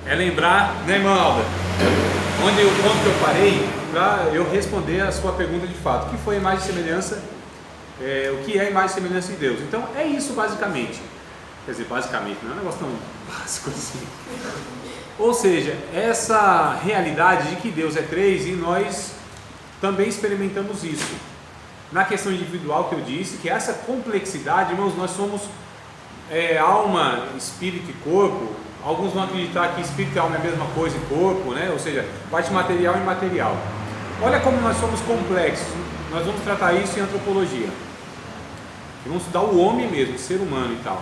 é lembrar, né, irmã Alda, o ponto que eu parei para eu responder a sua pergunta de fato, que foi a imagem e semelhança, o que é a imagem e semelhança de Deus. Então é isso basicamente, quer dizer, basicamente, não é um negócio tão básico assim. Ou seja, essa realidade de que Deus é três e nós também experimentamos isso. Na questão individual que eu disse, que essa complexidade, irmãos, nós somos alma, espírito e corpo. Alguns vão acreditar que espírito e alma é a mesma coisa e corpo, né? Ou seja, parte material e imaterial. Olha como nós somos complexos. Nós vamos tratar isso em antropologia. Vamos estudar o homem mesmo, o ser humano e tal.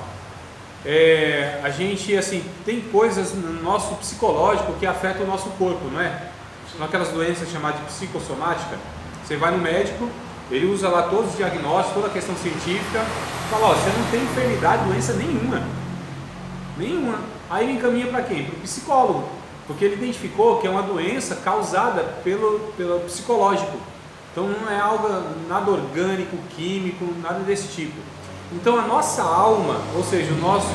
A gente, assim, tem coisas no nosso psicológico que afetam o nosso corpo, não é? São aquelas doenças chamadas de psicossomática. Você vai no médico, ele usa lá todos os diagnósticos, toda a questão científica, fala, ó, você não tem enfermidade, doença nenhuma. Aí ele encaminha para quem? Para o psicólogo, porque ele identificou que é uma doença causada pelo psicológico. Então não é algo, nada orgânico, químico, nada desse tipo. Então a nossa alma, ou seja, o nosso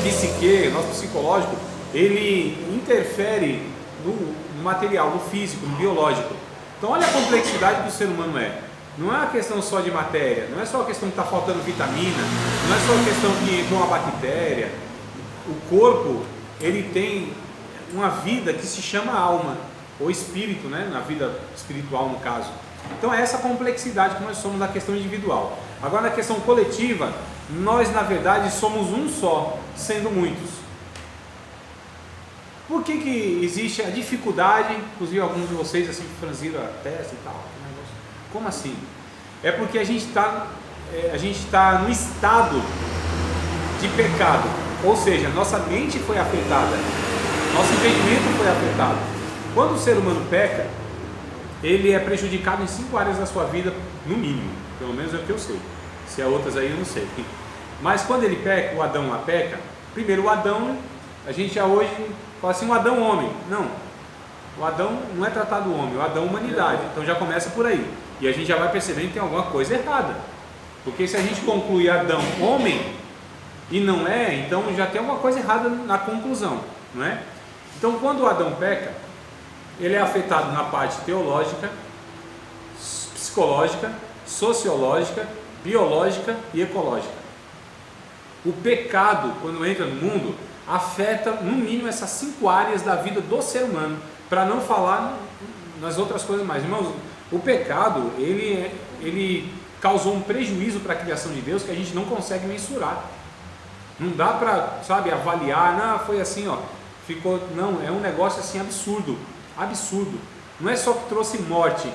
psique, nosso psicológico, ele interfere no material, no físico, no biológico. Então olha a complexidade que o ser humano é. Não é uma questão só de matéria, não é só a questão que está faltando vitamina, não é só a questão que entrou uma bactéria. O corpo, ele tem uma vida que se chama alma, ou espírito, né? Na vida espiritual no caso. Então é essa complexidade que nós somos na questão individual. Agora na questão coletiva, nós na verdade somos um só, sendo muitos. Por que existe a dificuldade, inclusive alguns de vocês assim franziram a testa e tal, como assim? É porque a gente está no estado de pecado, ou seja, nossa mente foi afetada, nosso entendimento foi afetado. Quando o ser humano peca, ele é prejudicado em 5 áreas da sua vida, no mínimo, pelo menos é o que eu sei. Se há outras aí eu não sei. Mas quando ele peca, o Adão lá peca, primeiro o Adão, a gente já hoje fala assim, o Adão homem. Não, o Adão não é tratado o homem, o Adão humanidade. Então já começa por aí. E a gente já vai percebendo que tem alguma coisa errada. Porque se a gente concluir Adão homem e não é, então já tem alguma coisa errada na conclusão, não é? Então quando o Adão peca, ele é afetado na parte teológica, psicológica, sociológica, biológica e ecológica. O pecado, quando entra no mundo, afeta no mínimo essas 5 áreas da vida do ser humano, para não falar nas outras coisas mais. Irmãos, o pecado, ele causou um prejuízo para a criação de Deus que a gente não consegue mensurar. Não dá para, avaliar, não, foi assim, ó, ficou, não, é um negócio assim absurdo. Não é só que trouxe morte.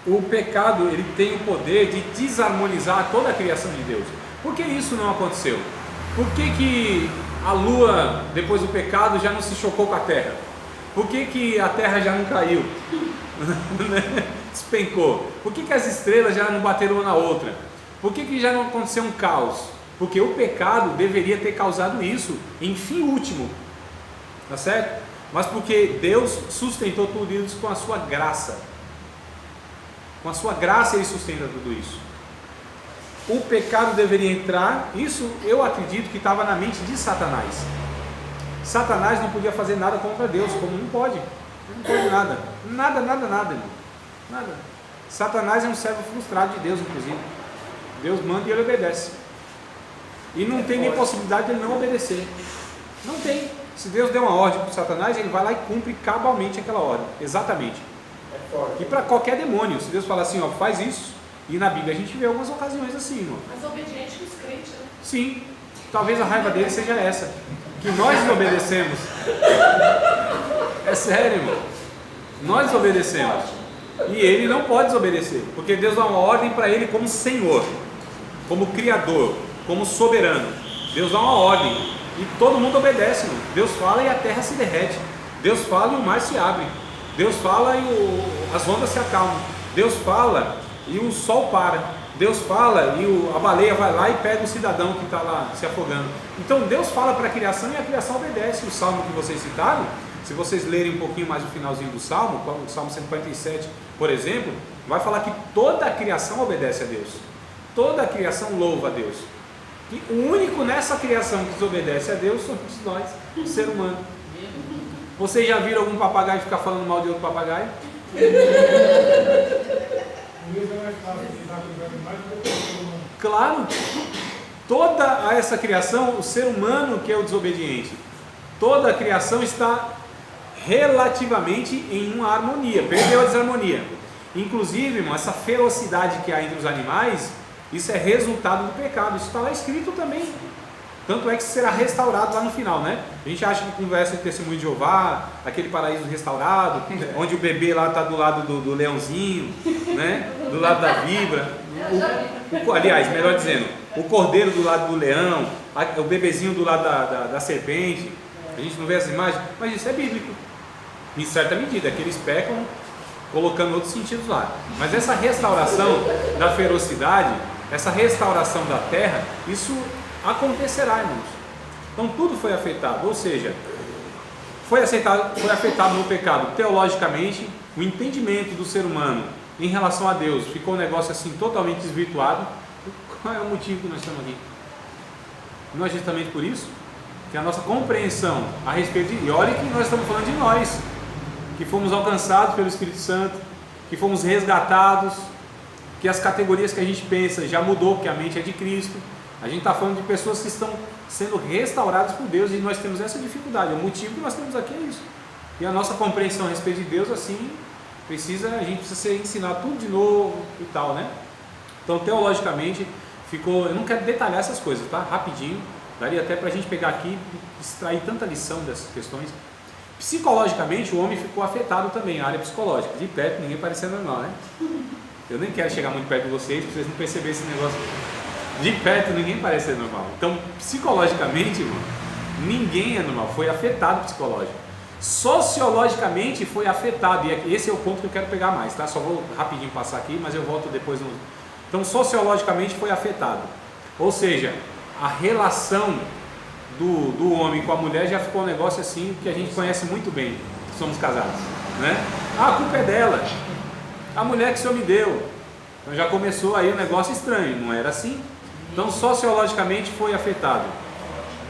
O pecado, ele tem o poder de desarmonizar toda a criação de Deus. Por que isso não aconteceu? Por que a lua, depois do pecado, já não se chocou com a terra? Por que a terra já não caiu? Despencou? Por que as estrelas já não bateram uma na outra? Por que já não aconteceu um caos? Porque o pecado deveria ter causado isso em fim último, tá certo? Mas porque Deus sustentou tudo isso com a sua graça. Com a sua graça ele sustenta tudo isso. O pecado deveria entrar, isso eu acredito que estava na mente de Satanás. Satanás não podia fazer nada contra Deus, como não pode. Ele não pode nada. Nada, irmão. Nada. Satanás é um servo frustrado de Deus, inclusive. Deus manda e ele obedece. E não tem nem possibilidade de ele não obedecer. Não tem. Se Deus der uma ordem para o Satanás, ele vai lá e cumpre cabalmente aquela ordem. Exatamente. E para qualquer demônio, se Deus falar assim, ó, faz isso. E na Bíblia a gente vê algumas ocasiões assim, irmão. Mas obediente dos crentes, né? Sim. Talvez a raiva dele seja essa. Que nós desobedecemos. É sério, irmão. Nós desobedecemos. E ele não pode desobedecer. Porque Deus dá uma ordem para ele como Senhor, como Criador, como Soberano. Deus dá uma ordem. E todo mundo obedece, irmão. Deus fala e a terra se derrete. Deus fala e o mar se abre. Deus fala e as ondas se acalmam. Deus fala e o sol para. Deus fala e a baleia vai lá e pega o cidadão que está lá se afogando. Então Deus fala para a criação e a criação obedece. O salmo que vocês citaram, se vocês lerem um pouquinho mais o finalzinho do salmo, o salmo 147, por exemplo, vai falar que toda a criação obedece a Deus. Toda a criação louva a Deus. que o único nessa criação que desobedece a Deus somos nós, o ser humano. Vocês já viram algum papagaio ficar falando mal de outro papagaio? Claro, toda essa criação, o ser humano que é o desobediente, toda a criação está relativamente em uma harmonia, perdeu a desarmonia. Inclusive, irmão, essa ferocidade que há entre os animais, isso é resultado do pecado, isso está lá escrito também. Tanto é que será restaurado lá no final, né? A gente acha que conversa de testemunho de Jeová, aquele paraíso restaurado, onde o bebê lá está do lado do leãozinho, né? Do lado da víbora. Aliás, melhor dizendo, o cordeiro do lado do leão, o bebezinho do lado da serpente. A gente não vê essas imagens, mas isso é bíblico. Em certa medida, que eles pecam colocando outros sentidos lá. Mas essa restauração da ferocidade, essa restauração da terra, isso acontecerá, irmãos. Então tudo foi afetado, ou seja, foi afetado no pecado teologicamente, o entendimento do ser humano em relação a Deus ficou um negócio assim totalmente desvirtuado. Qual é o motivo que nós estamos aqui? Não é justamente por isso que a nossa compreensão a respeito de... E olha que nós estamos falando de nós, que fomos alcançados pelo Espírito Santo, que fomos resgatados, que as categorias que a gente pensa já mudou, porque a mente é de Cristo. A gente está falando de pessoas que estão sendo restauradas por Deus, e nós temos essa dificuldade. O motivo que nós temos aqui é isso. E a nossa compreensão a respeito de Deus, assim, a gente precisa ser ensinado tudo de novo e tal, né? Então, teologicamente, ficou... Eu não quero detalhar essas coisas, tá? Rapidinho. Daria até para a gente pegar aqui e extrair tanta lição dessas questões. Psicologicamente, o homem ficou afetado também, a área psicológica. De perto, ninguém parecia normal, né? Eu nem quero chegar muito perto de vocês, para vocês não perceberem esse negócio. De perto, ninguém parece ser normal. Então, psicologicamente, irmão, ninguém é normal, foi afetado psicológico. Sociologicamente, foi afetado, e esse é o ponto que eu quero pegar mais, tá? Só vou rapidinho passar aqui, mas eu volto depois. Então, sociologicamente, foi afetado. Ou seja, a relação do homem com a mulher já ficou um negócio assim que a gente conhece muito bem, que somos casados, né? Ah, a culpa é dela, a mulher que o Senhor me deu. Então já começou aí um negócio estranho, não era assim? Então sociologicamente foi afetado,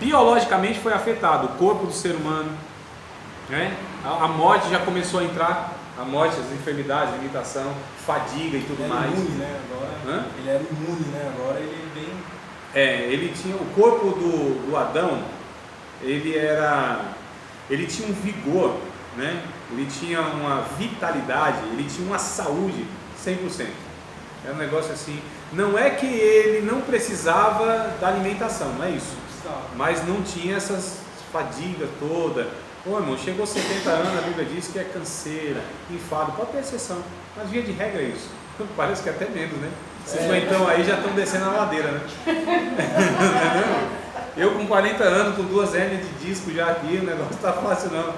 biologicamente foi afetado, o corpo do ser humano, né? A morte já começou a entrar, a morte, as enfermidades, limitação, fadiga e tudo mais. Imune, né? Agora, ele era imune, né? Agora ele vem... ele tinha o corpo do Adão, ele tinha um vigor, né? Ele tinha uma vitalidade, ele tinha uma saúde 100%. É um negócio assim, não é que ele não precisava da alimentação, não é isso, mas não tinha essas fadigas toda. Pô, irmão, chegou 70 anos, a Bíblia diz que é canseira, enfado, pode ter exceção, mas via de regra é isso. Parece que até menos, né? Então aí já estão descendo a ladeira, né? Eu com 40 anos, com 2 hérnias de disco já aqui, o negócio não está fácil não.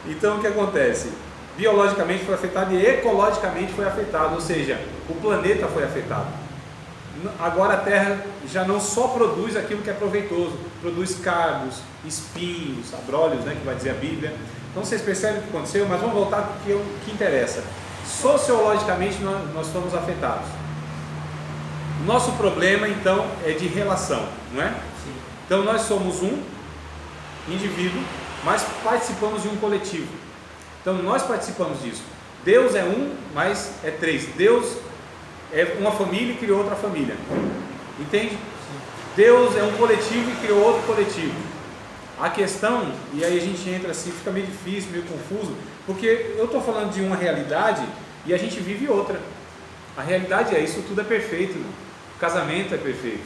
Então o que acontece? Biologicamente foi afetado e ecologicamente foi afetado, ou seja, o planeta foi afetado. Agora a Terra já não só produz aquilo que é proveitoso, produz cardos, espinhos, abrolhos, né, que vai dizer a Bíblia. Então vocês percebem o que aconteceu, mas vamos voltar para o que interessa. Sociologicamente nós fomos afetados. Nosso problema então é de relação, não é? Sim. Então nós somos um indivíduo, mas participamos de um coletivo. Então nós participamos disso. Deus é um, mas é 3. Deus é uma família e criou outra família. Entende? Sim. Deus é um coletivo e criou outro coletivo. A questão, e aí a gente entra assim, fica meio difícil, meio confuso, porque eu estou falando de uma realidade e a gente vive outra. A realidade é isso, tudo é perfeito, irmão. O casamento é perfeito.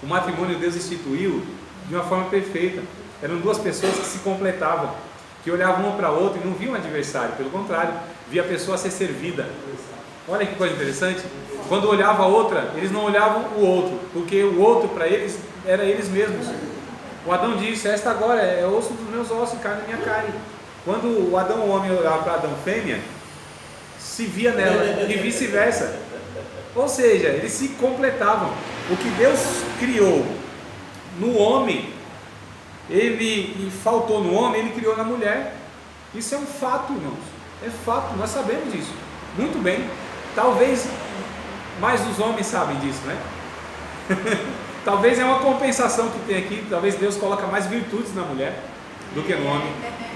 O matrimônio Deus instituiu de uma forma perfeita. Eram 2 pessoas que se completavam, que olhavam uma para a outra e não viam um adversário, pelo contrário, via a pessoa a ser servida. Olha que coisa interessante. Quando olhava a outra, eles não olhavam o outro, porque o outro para eles era eles mesmos. O Adão disse: esta agora é osso dos meus ossos e carne da minha carne. Quando o Adão, o homem, olhava para Adão, fêmea, se via nela e vice-versa. Ou seja, eles se completavam. O que Deus criou no homem, e faltou no homem, ele criou na mulher. Isso é um fato, irmãos. É fato, nós sabemos disso muito bem. Talvez mais os homens sabem disso, né? Talvez é uma compensação que tem aqui, talvez Deus coloca mais virtudes na mulher do que no homem.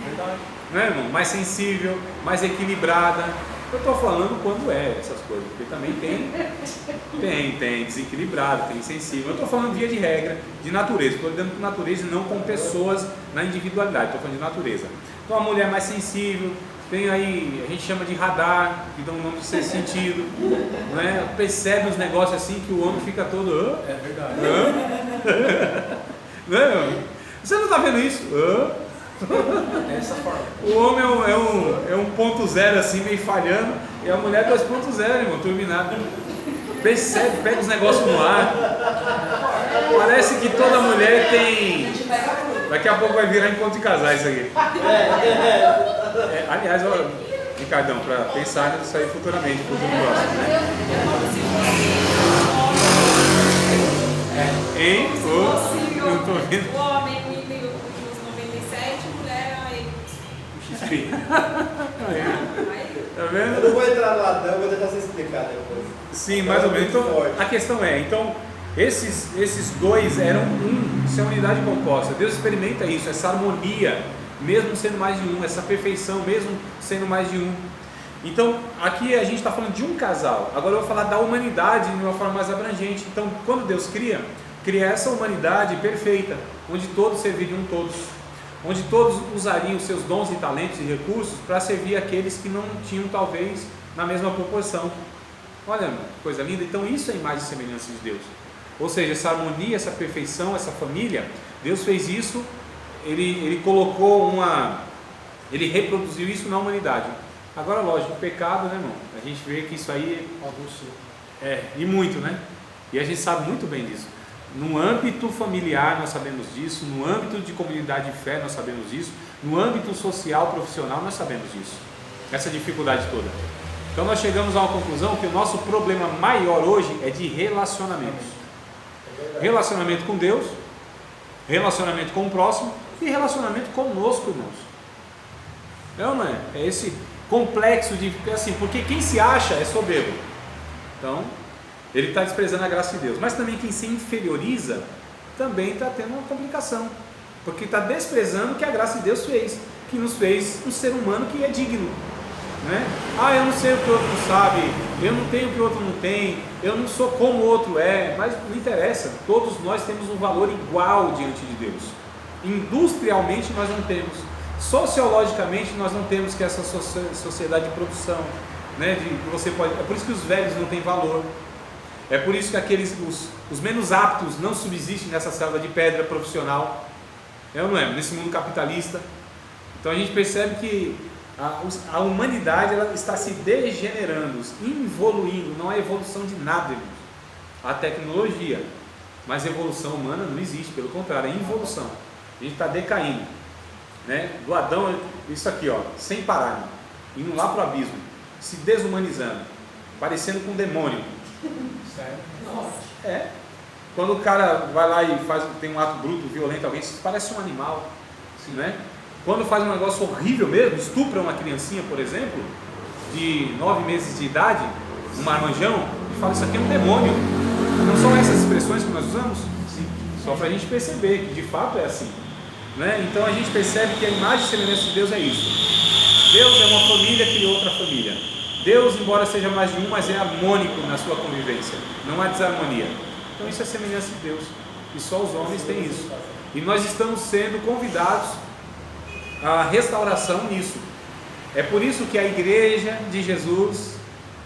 Verdade. Não é, irmão? Mais sensível, mais equilibrada. Eu estou falando quando é essas coisas, porque também tem desequilibrado, tem insensível. Eu estou falando via de regra, de natureza. Estou lidando com natureza e não com pessoas na individualidade. Estou falando de natureza. Então a mulher mais sensível, tem aí, a gente chama de radar, que dá um nome de sexto sentido, né? Percebe uns negócios assim que o homem fica todo. É verdade. Não, você não está vendo isso? Dessa forma. O homem é um ponto zero assim, meio falhando, e a mulher é 2.0, irmão, turbinado. Percebe, pega os negócios no ar. Parece que toda mulher tem. Daqui a pouco vai virar encontro de casais isso aqui. Aliás, ó, Ricardão, para pensar nisso aí futuramente, futuro próximo. Hein? Não tô vendo. O homem nos 97, mulher aí. XP. Aí, Tá Eu vendo? não vou entrar no Adão, eu vou tentar você explicar depois. Sim, mais ou menos. Então, a questão é, então, esses dois eram isso é uma unidade composta. Deus experimenta isso, essa harmonia, mesmo sendo mais de um, essa perfeição, mesmo sendo mais de um. Então, aqui a gente está falando de um casal. Agora eu vou falar da humanidade de uma forma mais abrangente. Então, quando Deus cria essa humanidade perfeita, onde todos serviriam todos, onde todos usariam os seus dons e talentos e recursos para servir aqueles que não tinham talvez na mesma proporção. Olha, coisa linda. Então isso é a imagem e semelhança de Deus. Ou seja, essa harmonia, essa perfeição, essa família, Deus fez isso, Ele colocou Ele reproduziu isso na humanidade. Agora, lógico, o pecado, né, irmão? A gente vê que isso aí e muito, né? E a gente sabe muito bem disso. No âmbito familiar nós sabemos disso, no âmbito de comunidade de fé nós sabemos disso, no âmbito social, profissional nós sabemos disso. Essa dificuldade toda. Então nós chegamos a uma conclusão que o nosso problema maior hoje é de relacionamentos. Relacionamento com Deus, relacionamento com o próximo e relacionamento conosco, irmãos. Não é? É esse complexo de, assim, porque quem se acha é soberbo. Então, ele está desprezando a graça de Deus. Mas também quem se inferioriza também está tendo uma complicação, porque está desprezando o que a graça de Deus fez, que nos fez um ser humano que é digno, né? Eu não sei o que o outro sabe, eu não tenho o que o outro não tem, eu não sou como o outro é, mas não interessa, todos nós temos um valor igual diante de Deus. Industrialmente nós não temos, sociologicamente nós não temos, que essa sociedade de produção, né, é por isso que os velhos não têm valor. É por isso que os menos aptos não subsistem nessa selva de pedra profissional, não é? Nesse mundo capitalista. Então a gente percebe que a humanidade ela está se degenerando, involuindo. Não há evolução de nada, irmãos. Há tecnologia, mas evolução humana não existe, pelo contrário, é involução. A gente está decaindo, né? Do Adão, isso aqui, ó, sem parar, indo lá para o abismo, se desumanizando, parecendo com um demônio. Quando o cara vai lá e tem um ato bruto, violento, alguém parece um animal, né? Quando faz um negócio horrível mesmo, estupra uma criancinha, por exemplo, de 9 meses de idade, um marmanjão, e fala, isso aqui é um demônio. Não são essas expressões que nós usamos? Sim. Só para a gente perceber que de fato é assim, né? Então a gente percebe que a imagem e semelhança de Deus é isso. Deus é uma família, criou outra família. Deus, embora seja mais de um, mas é harmônico na sua convivência, não há desarmonia. Então isso é semelhança de Deus, e só os homens têm isso. E nós estamos sendo convidados à restauração nisso. É por isso que a igreja de Jesus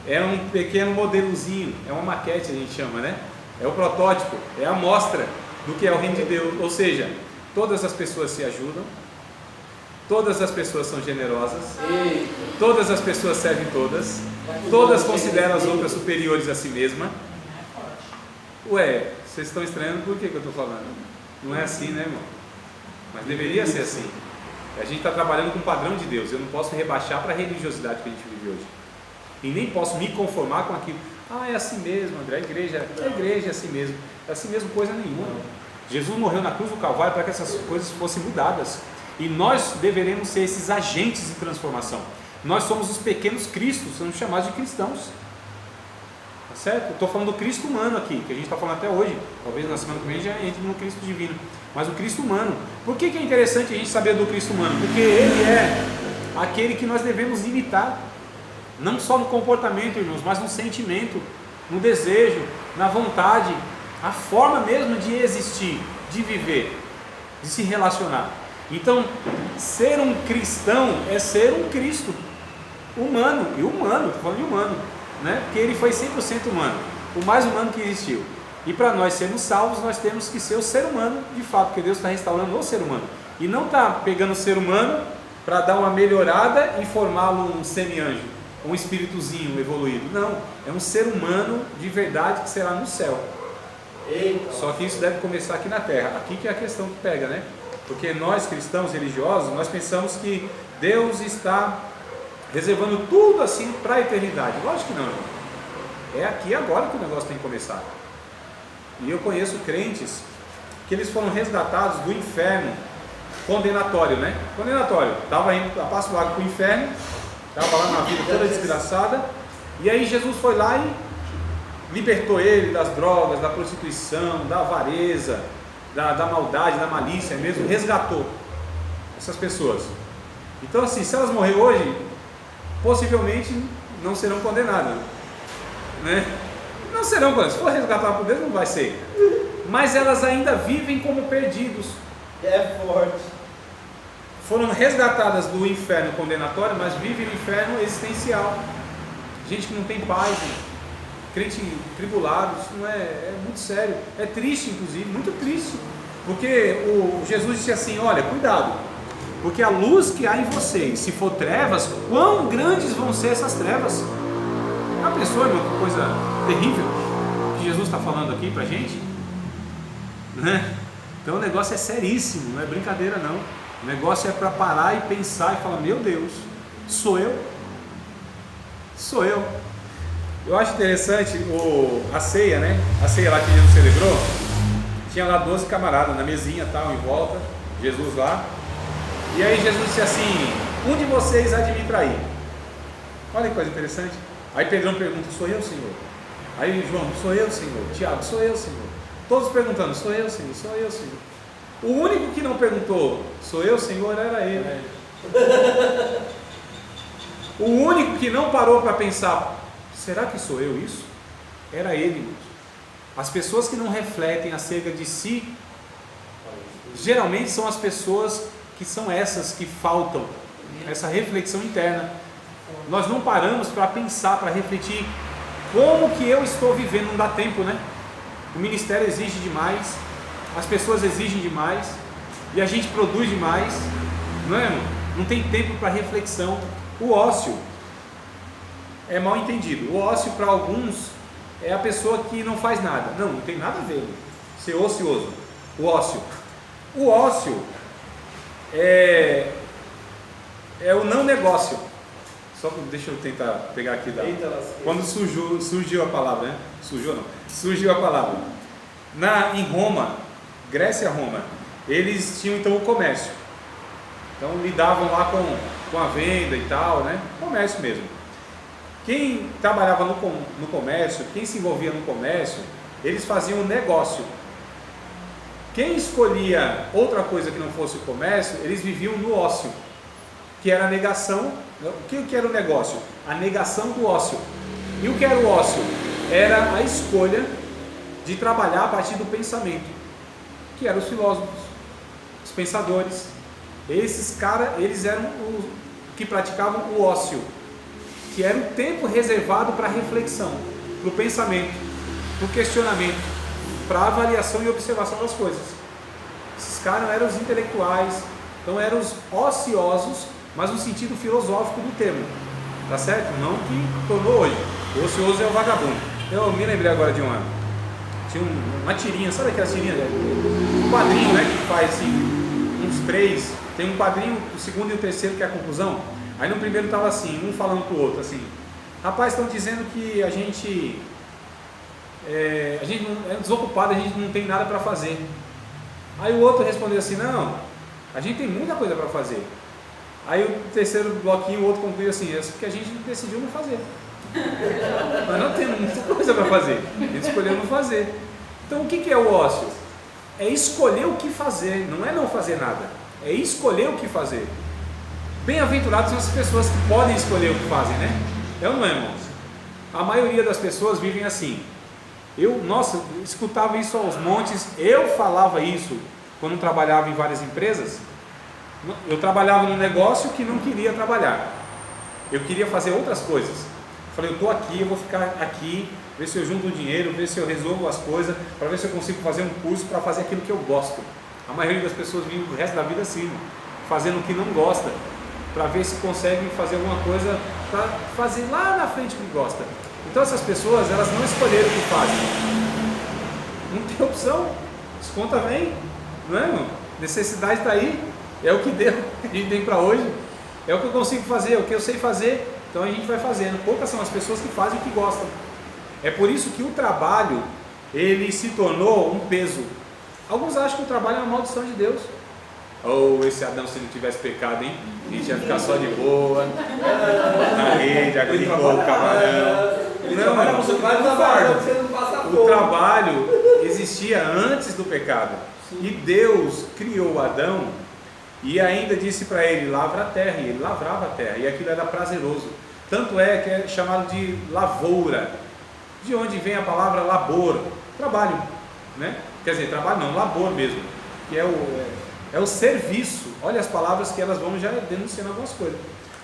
é um pequeno modelozinho, é uma maquete, a gente chama, né? É o protótipo, é a amostra do que é o reino de Deus. Ou seja, todas as pessoas se ajudam, todas as pessoas são generosas, todas as pessoas servem todas consideram as outras superiores a si mesma. Ué, vocês estão estranhando por que eu estou falando? Não é assim, né, irmão? Mas deveria ser assim. A gente está trabalhando com o padrão de Deus. Eu não posso rebaixar para a religiosidade que a gente vive hoje. E nem posso me conformar com aquilo. É assim mesmo, André, a igreja é assim mesmo. É assim mesmo coisa nenhuma. Jesus morreu na cruz do Calvário para que essas coisas fossem mudadas. E nós deveremos ser esses agentes de transformação. Nós somos os pequenos cristos, somos chamados de cristãos. Tá certo? Eu estou falando do Cristo humano aqui, que a gente está falando até hoje. Talvez na semana que vem já entre no Cristo divino. Mas o Cristo humano. Por que é interessante a gente saber do Cristo humano? Porque ele é aquele que nós devemos imitar. Não só no comportamento, irmãos, mas no sentimento, no desejo, na vontade, a forma mesmo de existir, de viver, de se relacionar. Então, ser um cristão é ser um Cristo humano, e humano, estou falando de humano, né? Porque ele foi 100% humano, o mais humano que existiu. E para nós sermos salvos, nós temos que ser o ser humano de fato, porque Deus está restaurando o ser humano. E não está pegando o ser humano para dar uma melhorada e formá-lo um semi-anjo, um espíritozinho evoluído. Não, é um ser humano de verdade que será no céu. Eita. Só que isso deve começar aqui na terra. Aqui que é a questão que pega, né? Porque nós cristãos religiosos, nós pensamos que Deus está reservando tudo assim para a eternidade. Lógico que não, irmão. É aqui agora que o negócio tem que começar. E eu conheço crentes que eles foram resgatados do inferno condenatório, né? Condenatório. Estava indo a passo largo para o inferno, estava lá na vida toda desgraçada, e aí Jesus foi lá e libertou ele das drogas, da prostituição, da avareza, da maldade, da malícia mesmo, resgatou essas pessoas. Então assim, se elas morrerem hoje, possivelmente não serão condenadas, né? Não serão condenadas, se for resgatar por Deus não vai ser, mas elas ainda vivem como perdidos. É forte. Foram resgatadas do inferno condenatório, mas vivem no inferno existencial. Gente que não tem paz, gente. Crente tribulado, isso não é muito sério. É triste, inclusive, muito triste. Porque o Jesus disse assim: olha, cuidado, porque a luz que há em vocês, se for trevas, quão grandes vão ser essas trevas? Já pensou, irmão, que coisa terrível que Jesus está falando aqui pra gente? Né? Então o negócio é seríssimo, não é brincadeira não. O negócio é para parar e pensar e falar: meu Deus, sou eu? Sou eu. Eu acho interessante a ceia, né? A ceia lá que Jesus celebrou, tinha lá 12 camaradas na mesinha, tal, em volta, Jesus lá. E aí Jesus disse assim: um de vocês há de me trair. Olha que coisa interessante. Aí Pedrão pergunta: sou eu, Senhor? Aí João: sou eu, Senhor? Tiago: sou eu, Senhor? Todos perguntando: sou eu, Senhor? Sou eu, Senhor? O único que não perguntou: sou eu, Senhor? Era ele. O único que não parou para pensar: será que sou eu isso? Era ele, irmãos. As pessoas que não refletem acerca de si, geralmente são as pessoas que são essas que faltam essa reflexão interna. Nós não paramos para pensar, para refletir como que eu estou vivendo. Não dá tempo, né? O ministério exige demais, as pessoas exigem demais e a gente produz demais, não é, irmão? Não tem tempo para reflexão. O ócio é mal entendido. O ócio para alguns é a pessoa que não faz nada. Não tem nada a ver, irmão, ser ocioso. O ócio é o não negócio. Deixa eu tentar pegar aqui quando surgiu a palavra, né? Surgiu a palavra. Em Roma, Grécia e Roma, eles tinham então o comércio. Então lidavam lá com a venda e tal, né? Comércio mesmo. Quem trabalhava no comércio, quem se envolvia no comércio, eles faziam um negócio. Quem escolhia outra coisa que não fosse o comércio, eles viviam no ócio, que era a negação. O que era o negócio? A negação do ócio. E o que era o ócio? Era a escolha de trabalhar a partir do pensamento, que eram os filósofos, os pensadores. Esses caras, eles eram os que praticavam o ócio, que era o tempo reservado para a reflexão, para o pensamento, para o questionamento, para a avaliação e observação das coisas. Esses caras eram os intelectuais, então eram os ociosos, mas no sentido filosófico do termo, tá certo? Não que tornou hoje. O ocioso é o vagabundo. Eu me lembrei agora de tinha uma tirinha, sabe aquela tirinha? Um quadrinho, né, que faz assim, uns 3, tem um quadrinho, o segundo e o terceiro que é a conclusão. Aí no primeiro estava assim, um falando pro outro assim: rapaz, estão dizendo que a gente é desocupado, a gente não tem nada para fazer. Aí o outro respondeu assim: não, a gente tem muita coisa para fazer. Aí o terceiro bloquinho, o outro concluiu assim: é porque a gente decidiu não fazer. Nós não temos muita coisa para fazer. A gente escolheu não fazer. Então o que é o ócio? É escolher o que fazer, não é não fazer nada. É escolher o que fazer. Bem-aventurados são as pessoas que podem escolher o que fazem, né? É ou não é, irmãos? A maioria das pessoas vivem assim. Eu escutava isso aos montes. Eu falava isso quando trabalhava em várias empresas. Eu trabalhava num negócio que não queria trabalhar. Eu queria fazer outras coisas. Falei, eu estou aqui, eu vou ficar aqui, ver se eu junto o dinheiro, ver se eu resolvo as coisas, para ver se eu consigo fazer um curso para fazer aquilo que eu gosto. A maioria das pessoas vive o resto da vida assim, fazendo o que não gosta, para ver se consegue fazer alguma coisa para fazer lá na frente o que gosta. Então essas pessoas, elas não escolheram o que fazem. Não tem opção. As contas vêm, não é, irmão? Necessidade está aí, é o que deu, a gente tem para hoje. É o que eu consigo fazer, é o que eu sei fazer, então a gente vai fazendo. Poucas são as pessoas que fazem o que gostam. É por isso que o trabalho, ele se tornou um peso. Alguns acham que o trabalho é uma maldição de Deus. Ou esse Adão, se não tivesse pecado, hein? A gente ia ficar só de boa, na rede, agricultor, o camarão. O trabalho existia antes do pecado. E Deus criou Adão e ainda disse para ele, lavra a terra, e ele lavrava a terra, e aquilo era prazeroso. Tanto é que é chamado de lavoura, de onde vem a palavra labor, trabalho, né? Quer dizer, trabalho não, labor mesmo, que é o serviço. Olha as palavras que elas vão já denunciando algumas coisas.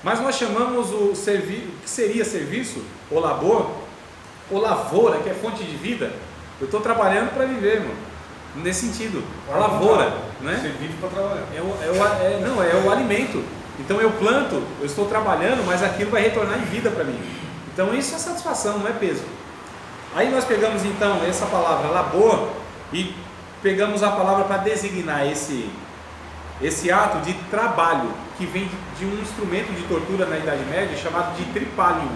Mas nós chamamos o serviço, que seria serviço, ou labor, ou lavoura, que é fonte de vida. Eu estou trabalhando para viver, irmão. Nesse sentido, a lavoura, né? Você vive para trabalhar. É o alimento. Então eu planto, eu estou trabalhando, mas aquilo vai retornar em vida para mim. Então isso é satisfação, não é peso. Aí nós pegamos então essa palavra labor e pegamos a palavra para designar esse ato de trabalho que vem de um instrumento de tortura na Idade Média chamado de tripalium.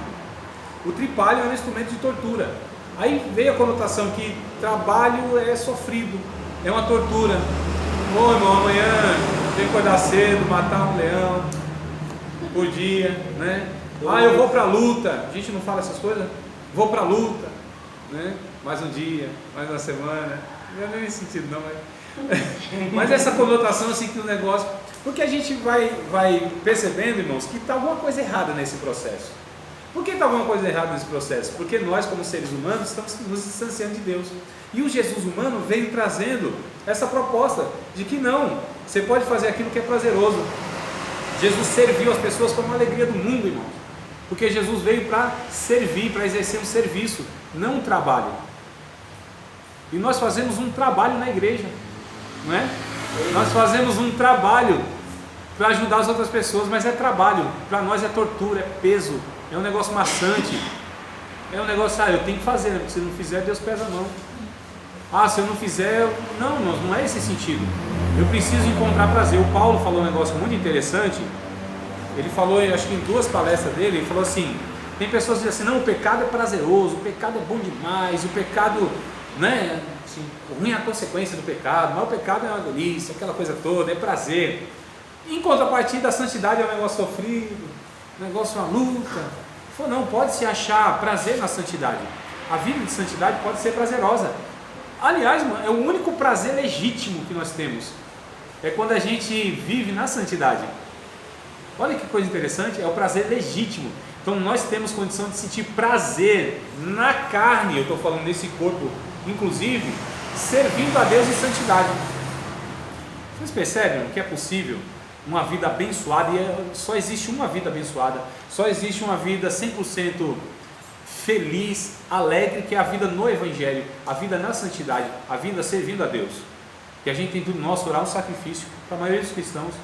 O tripalium é um instrumento de tortura. Aí veio a conotação que trabalho é sofrido, é uma tortura. Ô irmão, amanhã tem que acordar cedo, matar um leão por dia, né? Ah, eu vou para a luta. A gente não fala essas coisas? Vou para a luta, né? Mais um dia, mais uma semana. Não é nesse sentido não, mas essa conotação assim que o negócio... Porque a gente vai percebendo, irmãos, que está alguma coisa errada nesse processo. Por que está alguma coisa errada nesse processo? Porque nós, como seres humanos, estamos nos distanciando de Deus. E o Jesus humano veio trazendo essa proposta de que não, você pode fazer aquilo que é prazeroso. Jesus serviu as pessoas como a alegria do mundo, irmãos. Porque Jesus veio para servir, para exercer um serviço, não um trabalho. E nós fazemos um trabalho na igreja, não é? Nós fazemos um trabalho para ajudar as outras pessoas, mas é trabalho. Para nós é tortura, é peso. É um negócio maçante, é um negócio, eu tenho que fazer, né? Porque se não fizer, Deus pesa a mão. Se eu não fizer, não, não é esse sentido. Eu preciso encontrar prazer. O Paulo falou um negócio muito interessante. Ele falou, acho que em 2 palestras dele, ele falou assim, tem pessoas que dizem assim, não, o pecado é prazeroso, o pecado é bom demais, o pecado, né, assim, ruim é a consequência do pecado, mas o pecado é uma delícia, aquela coisa toda, é prazer. Em contrapartida, a santidade é um negócio sofrido, negócio é uma luta. Não pode se achar prazer na santidade. A vida de santidade pode ser prazerosa. Aliás, é o único prazer legítimo que nós temos. É quando a gente vive na santidade. Olha que coisa interessante, é o prazer legítimo. Então nós temos condição de sentir prazer na carne, eu estou falando nesse corpo, inclusive, servindo a Deus em santidade. Vocês percebem que é possível uma vida abençoada, e só existe uma vida abençoada, só existe uma vida 100% feliz, alegre, que é a vida no Evangelho, a vida na santidade, a vida servindo a Deus. Que a gente tem tudo nosso, orar é um sacrifício, para a maioria dos cristãos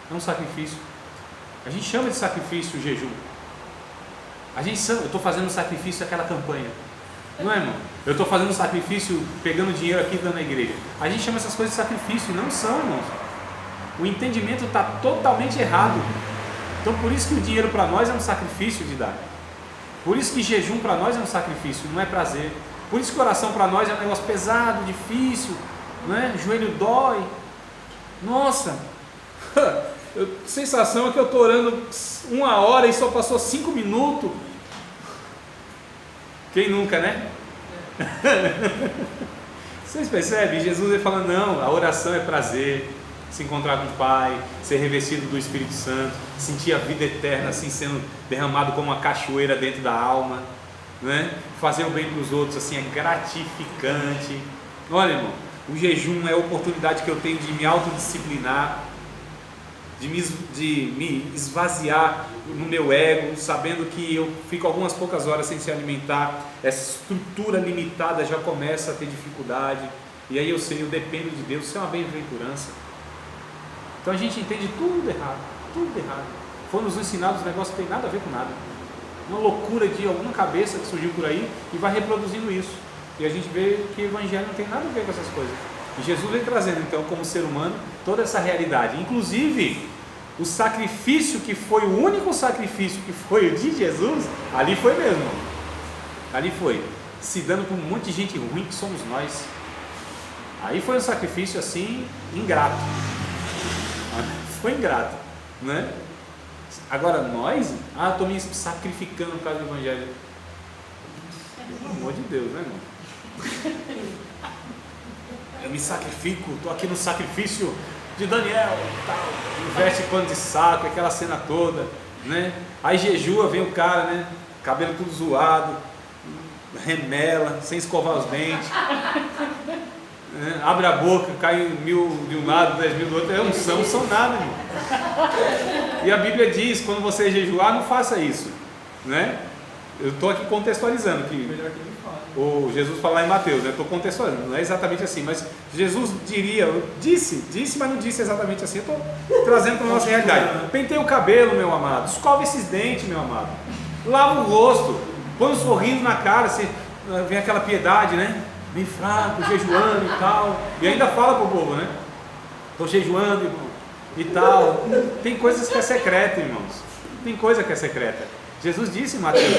é um sacrifício. A gente chama de sacrifício o jejum. Eu estou fazendo um sacrifício aquela campanha, não é, irmão? Eu estou fazendo um sacrifício, pegando dinheiro aqui dando na igreja. A gente chama essas coisas de sacrifício, e não são, irmãos. O entendimento está totalmente errado. Então por isso que o dinheiro para nós é um sacrifício de dar. Por isso que jejum para nós é um sacrifício, não é prazer. Por isso que oração para nós é um negócio pesado, difícil, não é? O joelho dói. Nossa, a sensação é que eu estou orando 1 hora e só passou 5 minutos. Quem nunca, né? Vocês percebem? Jesus ele fala, não, a oração é prazer, se encontrar com o Pai, ser revestido do Espírito Santo, sentir a vida eterna assim sendo derramado como uma cachoeira dentro da alma, né? Fazer o bem para os outros assim é gratificante. Olha, irmão, o jejum é a oportunidade que eu tenho de me autodisciplinar, de me esvaziar no meu ego, sabendo que eu fico algumas poucas horas sem se alimentar, essa estrutura limitada já começa a ter dificuldade, e aí eu sei, eu dependo de Deus, isso é uma bem-aventurança. Então a gente entende tudo errado, tudo errado. Foi nos ensinados, os negócios não tem nada a ver com nada, uma loucura de alguma cabeça que surgiu por aí e vai reproduzindo isso, e a gente vê que o evangelho não tem nada a ver com essas coisas. E Jesus vem trazendo então como ser humano toda essa realidade, inclusive o sacrifício que foi o único sacrifício que foi o de Jesus, ali foi mesmo, ali foi, se dando por um monte de gente ruim que somos nós. Aí foi um sacrifício assim, ingrato, foi ingrato, né? Agora nós, estou me sacrificando por causa do evangelho, pelo amor de Deus, né, irmão? Eu me sacrifico, estou aqui no sacrifício de Daniel e tal, veste pano de saco, aquela cena toda, né? Aí jejua, vem o cara, né? Cabelo tudo zoado, remela, sem escovar os dentes, né? Abre a boca, cai 1.000 de um lado, 10.000 do outro, não são nada, irmão. E a Bíblia diz, quando você jejuar, não faça isso, né? Eu estou aqui contextualizando que o Jesus fala lá em Mateus, né? Estou contextualizando, não é exatamente assim, mas Jesus disse, mas não disse exatamente assim. Eu estou trazendo para a nossa realidade. Penteia o cabelo, meu amado, escova esses dentes, meu amado, lava o rosto, põe um sorriso na cara, assim, vem aquela piedade, né? Bem fraco, jejuando e tal, e ainda fala para o povo, né? Estou jejuando, irmão, e tal. Tem coisas que é secreta, irmãos, tem coisa que é secreta. Jesus disse em Mateus,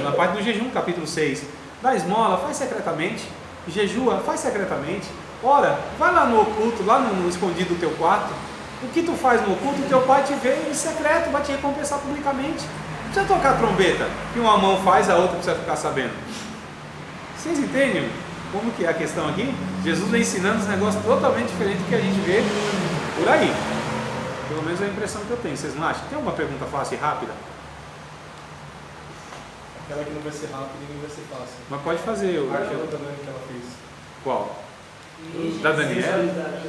na parte do jejum, capítulo 6, dá esmola, faz secretamente, jejua, faz secretamente, ora, vai lá no oculto, lá no escondido do teu quarto, o que tu faz no oculto, o teu pai te vê em secreto, vai te recompensar publicamente. Não precisa tocar a trombeta, que uma mão faz, a outra precisa ficar sabendo. Vocês entendem como que é a questão aqui? Jesus vem ensinando uns negócios totalmente diferentes do que a gente vê por aí, pelo menos é a impressão que eu tenho. Vocês não acham? Tem alguma pergunta fácil e rápida? Aquela que não vai ser rápida e nem vai ser fácil. Mas pode fazer. Aquela da Dani que ela fez. Qual? Da Daniela?